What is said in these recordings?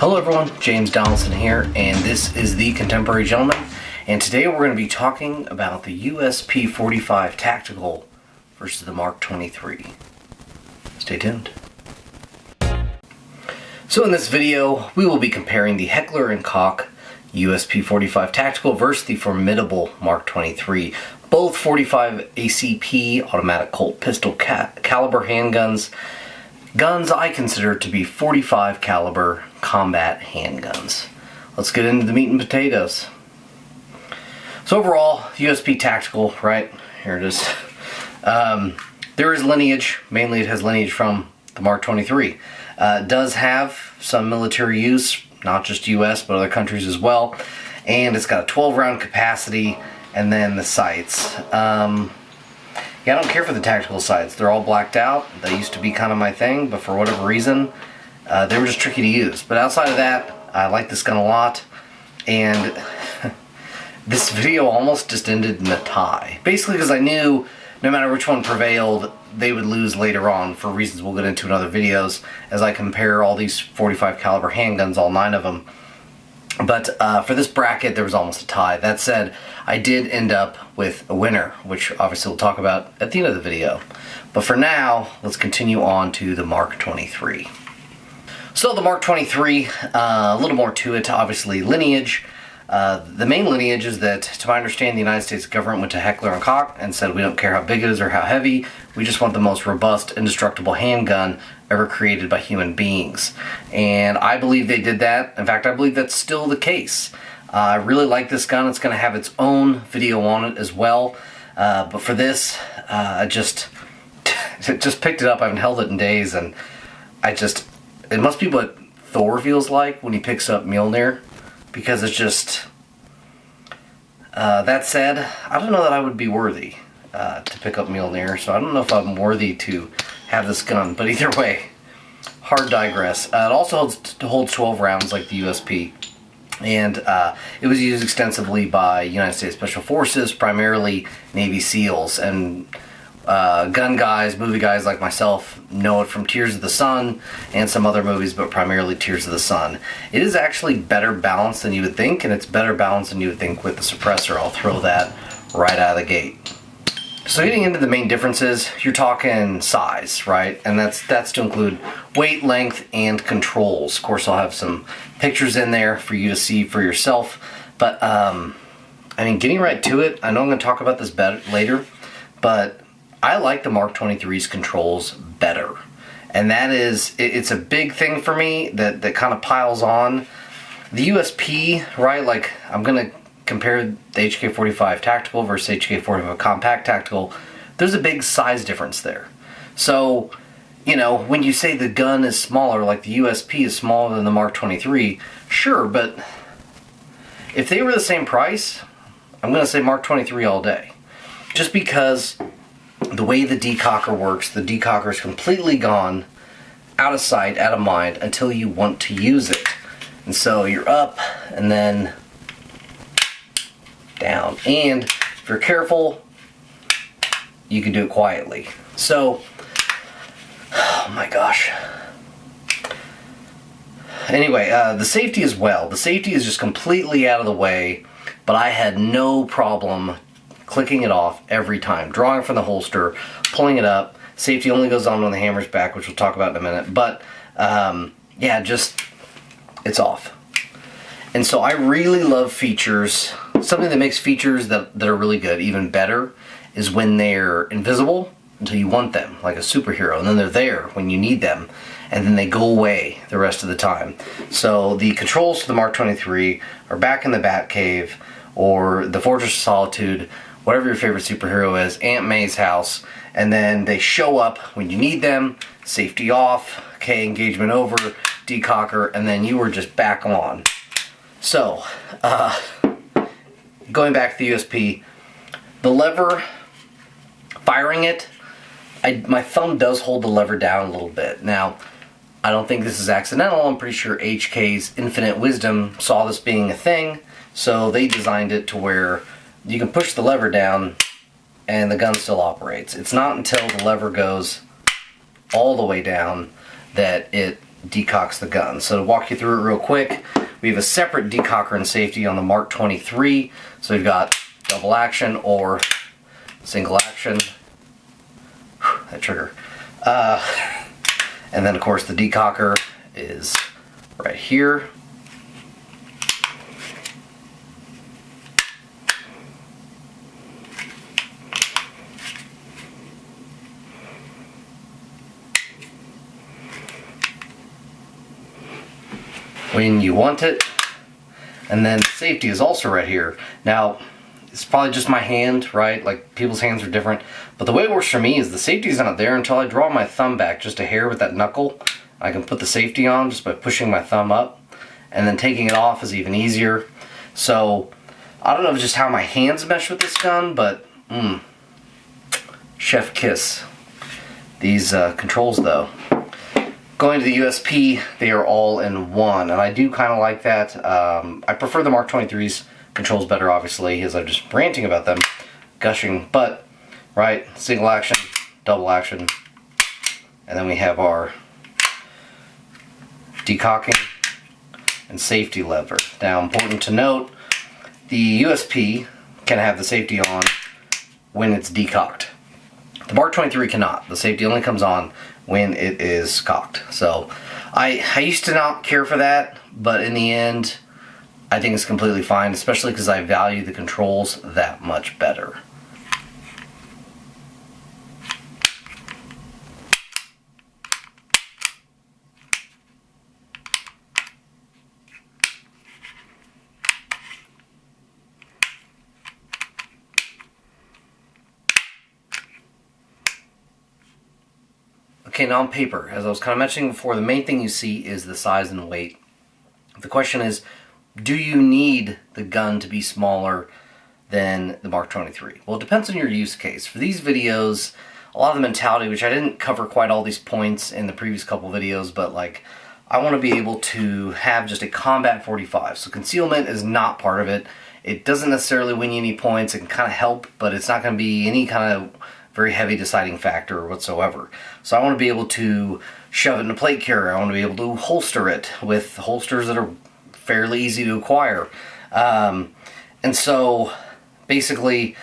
Hello everyone, James Donaldson here, and this is The Contemporary Gentleman, and today we're going to be talking about the USP45 Tactical versus the Mark 23. Stay tuned. So in this video, we will be comparing the Heckler & Koch USP45 Tactical versus the formidable Mark 23. Both 45 ACP automatic Colt pistol caliber handguns. Guns I consider to be 45 caliber combat handguns. Let's get into the meat and potatoes. So overall, USP Tactical, right? Here it is. There is lineage. Mainly it has lineage from the Mark 23. It does have some military use, not just US, but other countries as well. And it's got a 12 round capacity, and then the sights. Yeah, I don't care for the tactical sights. They're all blacked out. They used to be kind of my thing, but for whatever reason, they were just tricky to use. But outside of that, I like this gun a lot. And this video almost just ended in a tie. Basically because I knew no matter which one prevailed, they would lose later on for reasons we'll get into in other videos as I compare all these 45 caliber handguns, all 9 of them. But for this bracket, there was almost a tie. That said, I did end up with a winner, which obviously we'll talk about at the end of the video. But for now, let's continue on to the Mark 23. So the Mark 23, a little more to it, obviously lineage. The main lineage is that, to my understanding, the United States government went to Heckler & Koch and said, we don't care how big it is or how heavy, we just want the most robust, indestructible handgun ever created by human beings. And I believe they did that. In fact, I believe that's still the case. I really like this gun. It's going to have its own video on it as well. But for this, I just picked it up. I haven't held it in days, and it must be what Thor feels like when he picks up Mjolnir. Because it's just, that said, I don't know that I would be worthy to pick up Mjolnir, so I don't know if I'm worthy to have this gun, but either way, hard digress. It also holds 12 rounds like the USP, and it was used extensively by United States Special Forces, primarily Navy SEALs, and gun guys, movie guys like myself know it from Tears of the Sun and some other movies, but primarily Tears of the Sun. It is actually better balanced than you would think, and it's better balanced than you would think with the suppressor. I'll throw that right out of the gate. So getting into the main differences, you're talking size, right? And that's to include weight, length, and controls. Of course, I'll have some pictures in there for you to see for yourself. But, I mean, getting right to it, I know I'm going to talk about this later, but I like the Mark 23's controls better. And that is, it's a big thing for me that kind of piles on. The USP, right, like I'm going to compare the HK45 Tactical versus HK45 Compact Tactical. There's a big size difference there. So, you know, when you say the gun is smaller, like the USP is smaller than the Mark 23, sure, but if they were the same price, I'm going to say Mark 23 all day. Just because the way the decocker works, the decocker is completely gone, out of sight, out of mind, until you want to use it. And so you're up, and then down. And if you're careful, you can do it quietly. So, oh my gosh. Anyway, the safety as well. The safety is just completely out of the way, but I had no problem clicking it off every time, drawing from the holster, pulling it up. Safety only goes on when the hammer's back, which we'll talk about in a minute. But yeah, just it's off. And so I really love features. Something that makes features that are really good even better is when they're invisible until you want them, like a superhero, and then they're there when you need them, and then they go away the rest of the time. So the controls for the Mark 23 are back in the Batcave, or the Fortress of Solitude, whatever your favorite superhero is, Aunt May's house, and then they show up when you need them, safety off, okay, engagement over, decocker, and then you are just back on. So, going back to the USP, the lever, firing it, my thumb does hold the lever down a little bit. Now, I don't think this is accidental. I'm pretty sure HK's Infinite Wisdom saw this being a thing, so they designed it to where you can push the lever down and the gun still operates. It's not until the lever goes all the way down that it decocks the gun. So to walk you through it real quick, we have a separate decocker and safety on the Mark 23. So we've got double action or single action. Whew, that trigger. And then of course the decocker is right here. When you want it. And then safety is also right here. Now, it's probably just my hand, right? Like, people's hands are different. But the way it works for me is the safety is not there until I draw my thumb back just a hair with that knuckle. I can put the safety on just by pushing my thumb up. And then taking it off is even easier. So, I don't know just how my hands mesh with this gun, but, chef kiss. These controls, though. Going to the USP, they are all in one, and I do kind of like that. I prefer the Mark 23's controls better, obviously, as I'm just ranting about them, gushing, but, right, single action, double action, and then we have our decocking and safety lever. Now, important to note, the USP can have the safety on when it's decocked. The Mark 23 cannot. The safety only comes on when it is cocked. So I used to not care for that, but in the end I think it's completely fine, especially because I value the controls that much better. Okay, now on paper, as I was kind of mentioning before, the main thing you see is the size and weight. The question is, do you need the gun to be smaller than the Mark 23? Well, it depends on your use case. For these videos, a lot of the mentality, which I didn't cover quite all these points in the previous couple videos, but like, I want to be able to have just a combat 45. So concealment is not part of it. It doesn't necessarily win you any points. It can kind of help, but it's not going to be any kind of very heavy deciding factor whatsoever. So I want to be able to shove it in a plate carrier. I want to be able to holster it with holsters that are fairly easy to acquire. And so basically,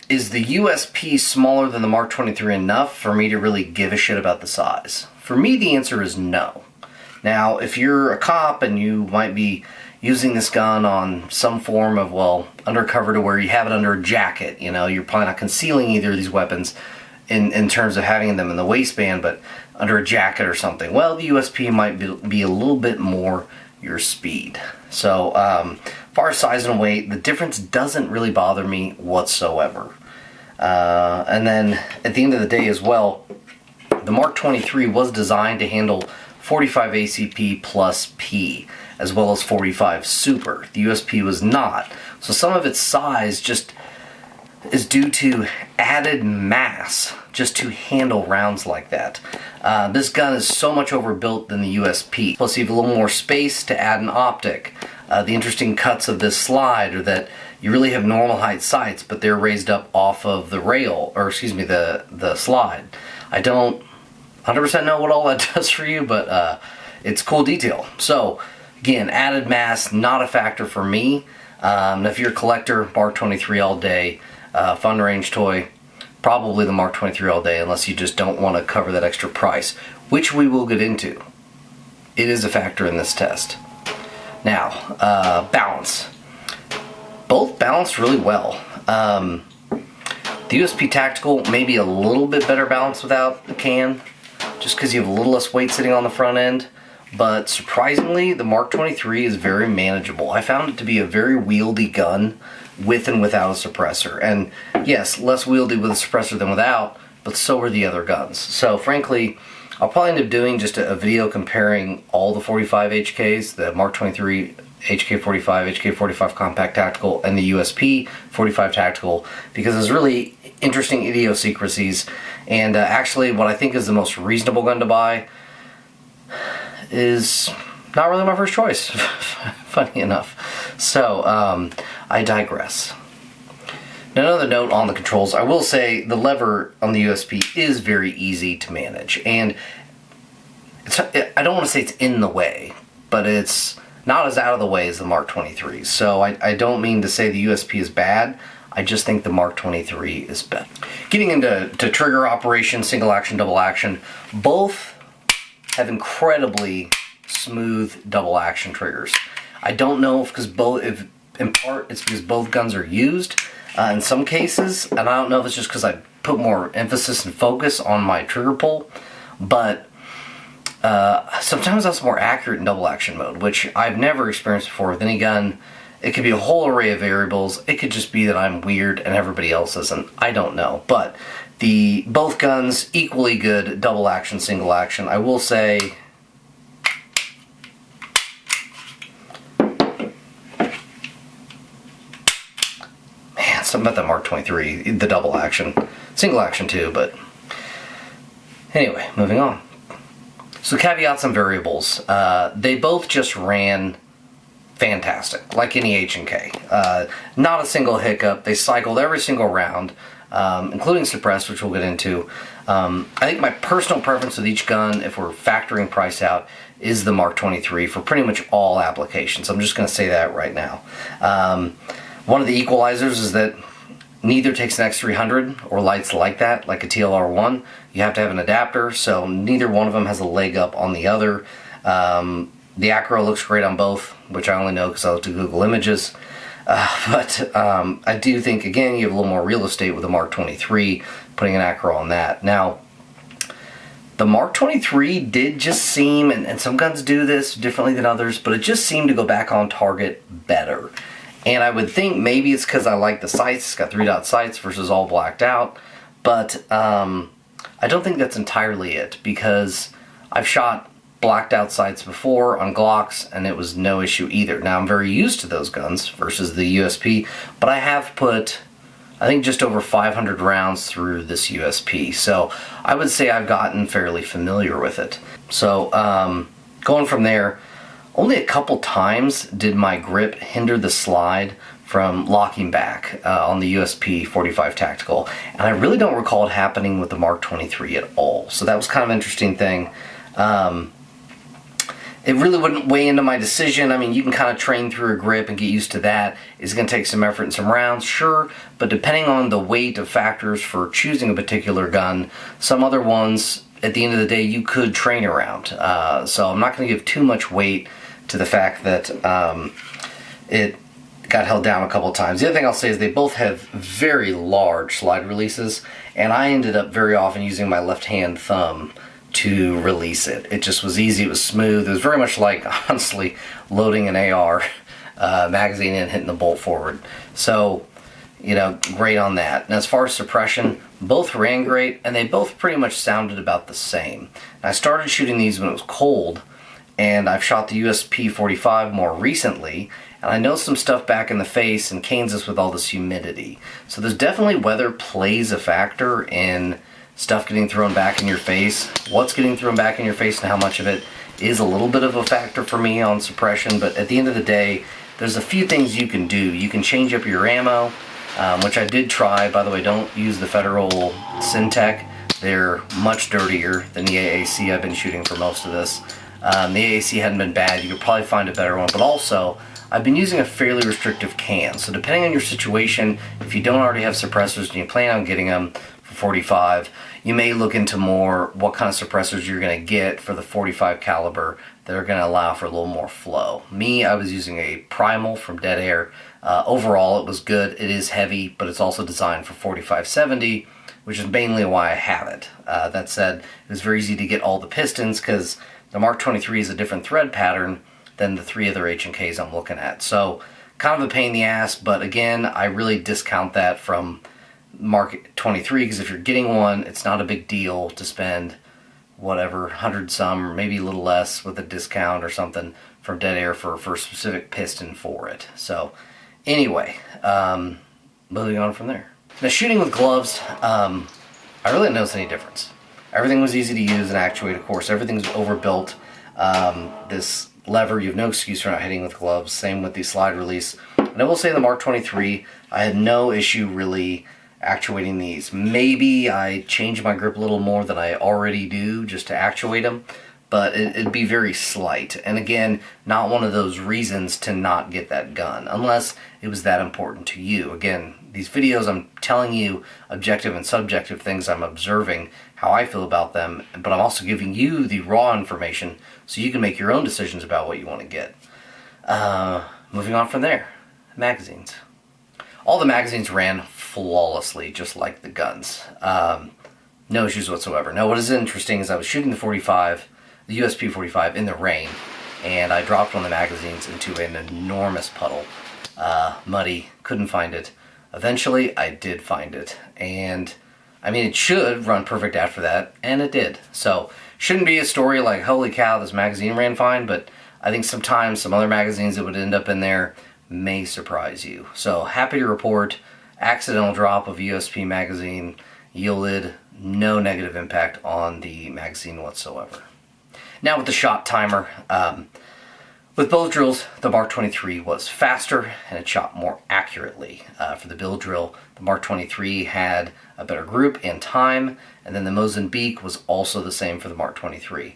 is the USP smaller than the Mark 23 enough for me to really give a shit about the size? For me, the answer is no. Now, if you're a cop and you might be using this gun on some form of, well, undercover to where you have it under a jacket, you know, you're probably not concealing either of these weapons in terms of having them in the waistband, but under a jacket or something, well, the USP might be a little bit more your speed. So, far as size and weight, the difference doesn't really bother me whatsoever. And then, at the end of the day as well, the Mark 23 was designed to handle 45 ACP plus P, as well as 45 Super. The USP was not. So some of its size just is due to added mass just to handle rounds like that. This gun is so much overbuilt than the USP. Plus you have a little more space to add an optic. The interesting cuts of this slide are that you really have normal height sights, but they're raised up off of the rail, or excuse me, the slide. I don't 100% know what all that does for you, but it's cool detail. So again, added mass, not a factor for me. If you're a collector, Mark 23 all day. Fun range toy, probably the Mark 23 all day, unless you just don't want to cover that extra price, which we will get into. It is a factor in this test. Now, balance. Both balanced really well. The USP Tactical may be a little bit better balanced without the can, just because you have a little less weight sitting on the front end. But surprisingly, the Mark 23 is very manageable. I found it to be a very wieldy gun with and without a suppressor. And yes, less wieldy with a suppressor than without, but so are the other guns. So frankly, I'll probably end up doing just a video comparing all the 45 HKs, the Mark 23 HK45, HK45 Compact Tactical, and the USP 45 Tactical, because there's really interesting idiosyncrasies. And actually, what I think is the most reasonable gun to buy is not really my first choice, funny enough. So, I digress. Now, another note on the controls, I will say the lever on the USP is very easy to manage, and I don't want to say it's in the way, but it's not as out of the way as the Mark 23. So I don't mean to say the USP is bad. I just think the Mark 23 is better. Getting into trigger operation, single action, double action, both have incredibly smooth double action triggers. I don't know if in part it's because both guns are used in some cases, and I don't know if it's just because I put more emphasis and focus on my trigger pull, but sometimes that's more accurate in double action mode, which I've never experienced before with any gun. It could be a whole array of variables. It could just be that I'm weird and everybody else isn't. I don't know. But both guns equally good, double action, single action. I will say, man, something about the Mark 23, the double action, single action too. But anyway, moving on. So caveats and variables. They both just ran fantastic, like any H&K. Not a single hiccup. They cycled every single round, including suppressed, which we'll get into. I think my personal preference with each gun, if we're factoring price out, is the Mark 23 for pretty much all applications. I'm just going to say that right now. One of the equalizers is that neither takes an X300 or lights like that, like a TLR1. You have to have an adapter, so neither one of them has a leg up on the other. The acro looks great on both, which I only know because I looked at Google Images. But I do think, again, you have a little more real estate with the Mark 23, putting an acro on that. Now, the Mark 23 did just seem, and some guns do this differently than others, but it just seemed to go back on target better. And I would think maybe it's because I like the sights. It's got 3-dot sights versus all blacked out. But I don't think that's entirely it, because I've shot blacked out sights before on Glocks and it was no issue either. Now I'm very used to those guns versus the USP, but I have put, I think, just over 500 rounds through this USP, so I would say I've gotten fairly familiar with it. So going from there, only a couple times did my grip hinder the slide from locking back on the USP45 Tactical, and I really don't recall it happening with the Mark 23 at all, so that was kind of an interesting thing. It really wouldn't weigh into my decision. I mean, you can kind of train through a grip and get used to that. It's going to take some effort and some rounds, sure, but depending on the weight of factors for choosing a particular gun, some other ones, at the end of the day, you could train around. So I'm not going to give too much weight to the fact that it got held down a couple times. The other thing I'll say is they both have very large slide releases, and I ended up very often using my left-hand thumb to release it. It just was easy, it was smooth. It was very much like, honestly, loading an AR magazine and hitting the bolt forward. So, you know, great on that. And as far as suppression, both ran great, and they both pretty much sounded about the same. And I started shooting these when it was cold, and I've shot the USP45 more recently, and I know some stuff back in the face in Kansas with all this humidity. So there's definitely weather plays a factor in stuff getting thrown back in your face. What's getting thrown back in your face and how much of it is a little bit of a factor for me on suppression, but at the end of the day, there's a few things you can do. You can change up your ammo, which I did try. By the way, don't use the Federal Syntech. They're much dirtier than the AAC I've been shooting for most of this. The AAC hadn't been bad. You could probably find a better one, but also I've been using a fairly restrictive can. So depending on your situation, if you don't already have suppressors and you plan on getting them for 45, you may look into more what kind of suppressors you're going to get for the 45 caliber that are going to allow for a little more flow. Me, I was using a Primal from Dead Air. Overall, it was good. It is heavy, but it's also designed for 45-70, which is mainly why I have it. That said, it was very easy to get all the pistons because the Mark 23 is a different thread pattern than the 3 other H&Ks I'm looking at. So, kind of a pain in the ass, but again, I really discount that from Mark 23, because if you're getting one, it's not a big deal to spend whatever, 100 some, or maybe a little less with a discount or something from Dead Air for a specific piston for it. So anyway, moving on from there. Now, shooting with gloves, I really didn't notice any difference. Everything was easy to use and actuate, of course. Everything's overbuilt. This lever, you have no excuse for not hitting with gloves. Same with the slide release. And I will say the Mark 23, I had no issue really actuating these. Maybe I changed my grip a little more than I already do just to actuate them, but it'd be very slight. And again, not one of those reasons to not get that gun, unless it was that important to you. Again, these videos, I'm telling you objective and subjective things I'm observing, how I feel about them, but I'm also giving you the raw information so you can make your own decisions about what you want to get. Moving on from there, magazines. All the magazines ran flawlessly, just like the guns. No issues whatsoever. Now, what is interesting is I was shooting the USP45 in the rain, and I dropped one of the magazines into an enormous puddle. Muddy, couldn't find it. Eventually, I did find it, and I mean, it should run perfect after that, and it did. So, shouldn't be a story like, holy cow, this magazine ran fine, but I think sometimes some other magazines that would end up in there may surprise you. So, happy to report, accidental drop of USP magazine yielded no negative impact on the magazine whatsoever. Now with the shot timer, with both drills, the Mark 23 was faster and it shot more accurately. For the bill drill, the Mark 23 had a better group and time, and then the Mozambique was also the same for the Mark 23.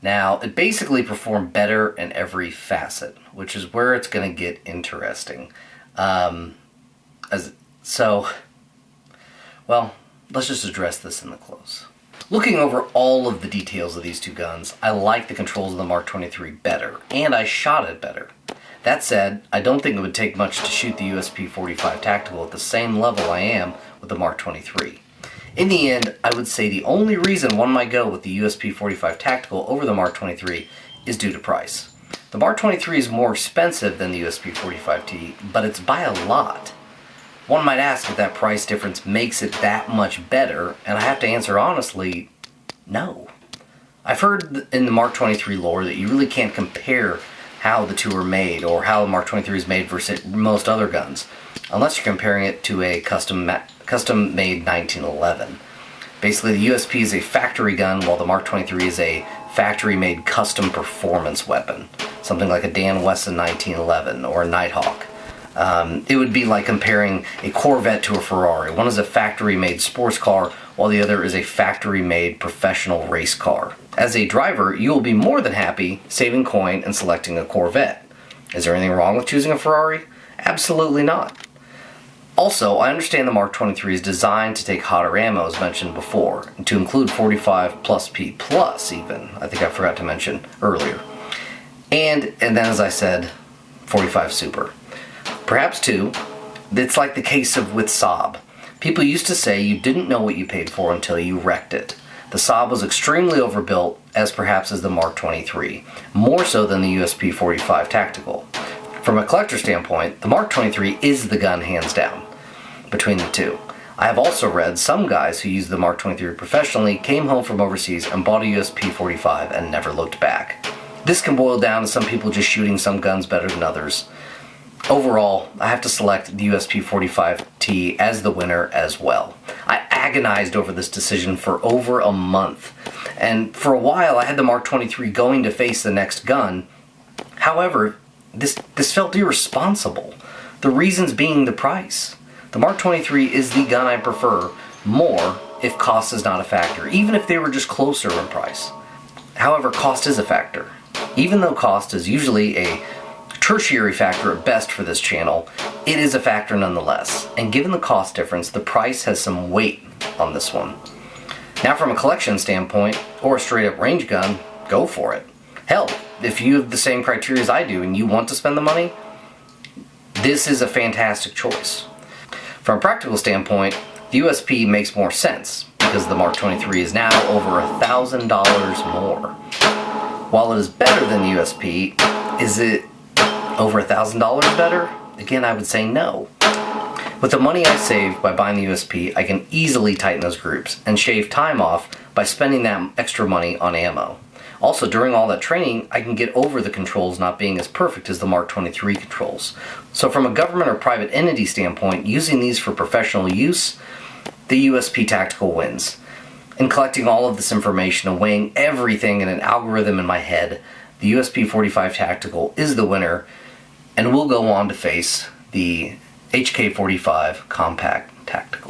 Now, it basically performed better in every facet, which is where it's going to get interesting. Let's just address this in the close. Looking over all of the details of these two guns, I like the controls of the Mark 23 better, and I shot it better. That said, I don't think it would take much to shoot the USP45 Tactical at the same level I am with the Mark 23. In the end, I would say the only reason one might go with the USP45 Tactical over the Mark 23 is due to price. The Mark 23 is more expensive than the USP45T, but it's by a lot. One might ask if that price difference makes it that much better, and I have to answer honestly, no. I've heard in the Mark 23 lore that you really can't compare how the two are made, or how the Mark 23 is made versus most other guns, unless you're comparing it to a custom-made 1911. Basically, the USP is a factory gun, while the Mark 23 is a factory-made custom performance weapon, something like a Dan Wesson 1911 or a Nighthawk. It would be like comparing a Corvette to a Ferrari. One is a factory-made sports car, while the other is a factory-made professional race car. As a driver, you will be more than happy saving coin and selecting a Corvette. Is there anything wrong with choosing a Ferrari? Absolutely not. Also, I understand the Mark 23 is designed to take hotter ammo, as mentioned before, and to include 45 plus P plus even. I think I forgot to mention earlier. And then, as I said, 45 Super. Perhaps too, it's like the case with Saab. People used to say you didn't know what you paid for until you wrecked it. The Saab was extremely overbuilt, as perhaps as the Mark 23, more so than the USP45 Tactical. From a collector standpoint, the Mark 23 is the gun hands down between the two. I have also read some guys who used the Mark 23 professionally came home from overseas and bought a USP45 and never looked back. This can boil down to some people just shooting some guns better than others. Overall, I have to select the USP45T as the winner as well. I agonized over this decision for over a month, and for a while I had the Mark 23 going to face the next gun. However, this felt irresponsible. The reasons being the price. The Mark 23 is the gun I prefer more if cost is not a factor, even if they were just closer in price. However, cost is a factor. Even though cost is usually a tertiary factor at best for this channel, it is a factor nonetheless. And given the cost difference, the price has some weight on this one. Now from a collection standpoint, or a straight up range gun, go for it. Hell, if you have the same criteria as I do and you want to spend the money, this is a fantastic choice. From a practical standpoint, the USP makes more sense because the Mark 23 is now over $1,000 more. While it is better than the USP, is it over $1,000 better? Again, I would say no. With the money I saved by buying the USP, I can easily tighten those groups and shave time off by spending that extra money on ammo. Also, during all that training, I can get over the controls not being as perfect as the Mark 23 controls. So from a government or private entity standpoint, using these for professional use, the USP Tactical wins. In collecting all of this information and weighing everything in an algorithm in my head, the USP45 Tactical is the winner and will go on to face the HK45 Compact Tactical.